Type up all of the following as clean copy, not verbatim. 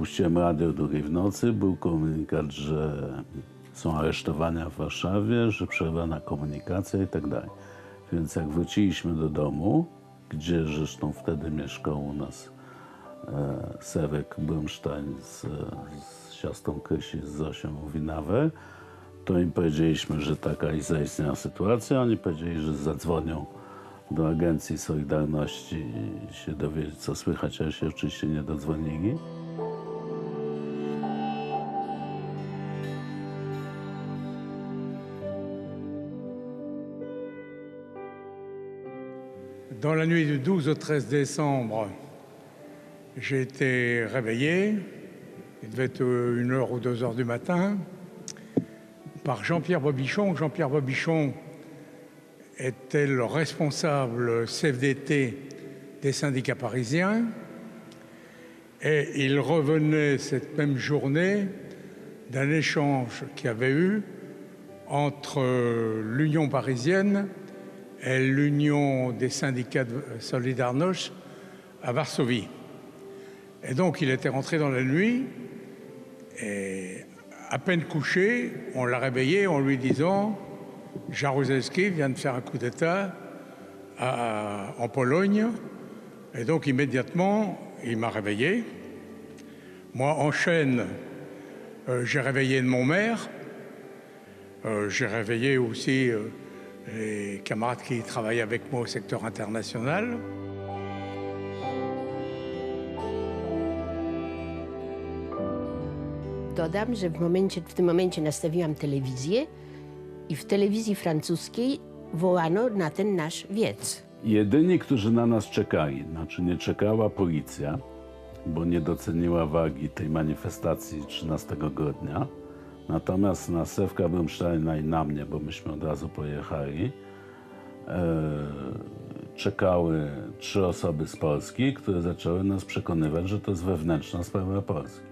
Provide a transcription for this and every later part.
puściłem radio o 2 w nocy, był komunikat, że są aresztowania w Warszawie, że przerwana komunikacja i tak dalej. Więc jak wróciliśmy do domu, gdzie zresztą wtedy mieszkał u nas Serek Brunstein z siostrą Krysi, z Zosią Winawę, to im powiedzieliśmy, że taka i zaistniała sytuacja. Oni powiedzieli, że zadzwonią do Agencji Solidarności i się dowiedzieć, co słychać, ale się oczywiście nie dodzwonili. Dans la nuit du 12 au 13 décembre, j'ai été réveillé, il devait être 1h ou 2h du matin, par Jean-Pierre Bobichon. Jean-Pierre Bobichon était le responsable CFDT des syndicats parisiens et il revenait cette même journée d'un échange qu'il y avait eu entre l'Union parisienne et l'Union des syndicats de Solidarność à Varsovie. Et donc il était rentré dans la nuit et à peine couché, on l'a réveillé en lui disant « Jaruzelski vient de faire un coup d'État en Pologne ». Et donc immédiatement, il m'a réveillé. Moi, en chaîne, j'ai réveillé mon maire. J'ai réveillé aussi les camarades qui travaillent avec moi au secteur international. Dodam, że w tym momencie nastawiłam telewizję i w telewizji francuskiej wołano na ten nasz wiec. Jedyni, którzy na nas czekali, znaczy nie czekała policja, bo nie doceniła wagi tej manifestacji 13 grudnia, natomiast na Sewka Brunsteina i na mnie, bo myśmy od razu pojechali, czekały 3 osoby z Polski, które zaczęły nas przekonywać, że to jest wewnętrzna sprawa Polski.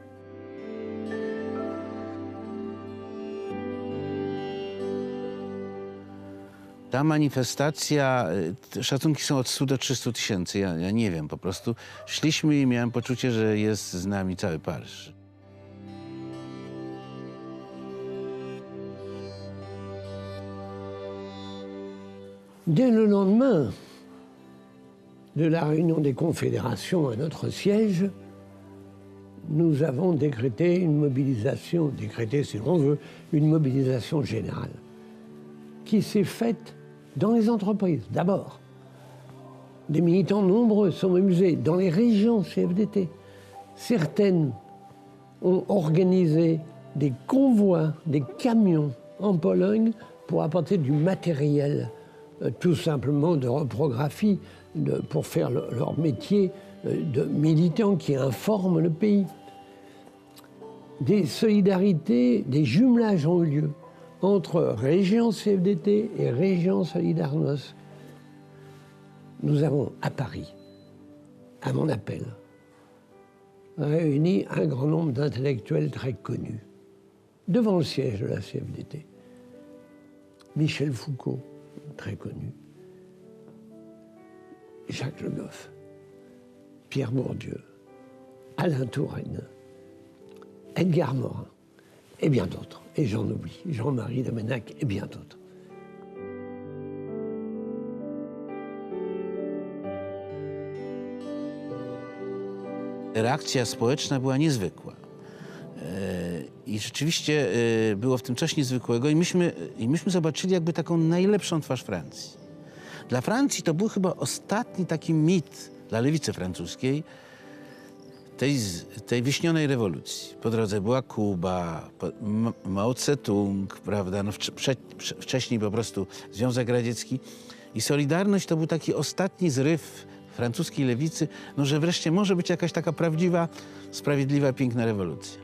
Ta manifestacja, szacunki są od 100 do 300 tysięcy, ja nie wiem, po prostu szliśmy i miałem poczucie, że jest z nami cały Paryż. Dès le lendemain de la réunion des confédérations à notre siège, nous avons décrété une mobilisation, si l'on veut, une mobilisation générale, qui s'est faite dans les entreprises, d'abord. Des militants nombreux sont mobilisés dans les régions CFDT. Certaines ont organisé des convois, des camions en Pologne pour apporter du matériel, tout simplement de reprographie, pour faire leur métier de militants qui informent le pays. Des solidarités, des jumelages ont eu lieu entre régions CFDT et régions Solidarność. Nous avons, à Paris, à mon appel, réuni un grand nombre d'intellectuels très connus devant le siège de la CFDT. Michel Foucault, très connu, Jacques Le Goff, Pierre Bourdieu, Alain Touraine, Edgar Morin, et bien d'autres. Et j'en oublie, Jean-Marie Domenach et bien d'autres. Reakcja społeczna była niezwykła. I rzeczywiście było w tym coś niezwykłego i myśmy zobaczyli jakby taką najlepszą twarz Francji. Dla Francji to był chyba ostatni taki mit dla lewicy francuskiej, tej wyśnionej rewolucji. Po drodze była Kuba, Mao Tse-tung, prawda? No wcześniej po prostu Związek Radziecki. I Solidarność to był taki ostatni zryw francuskiej lewicy, no, że wreszcie może być jakaś taka prawdziwa, sprawiedliwa, piękna rewolucja.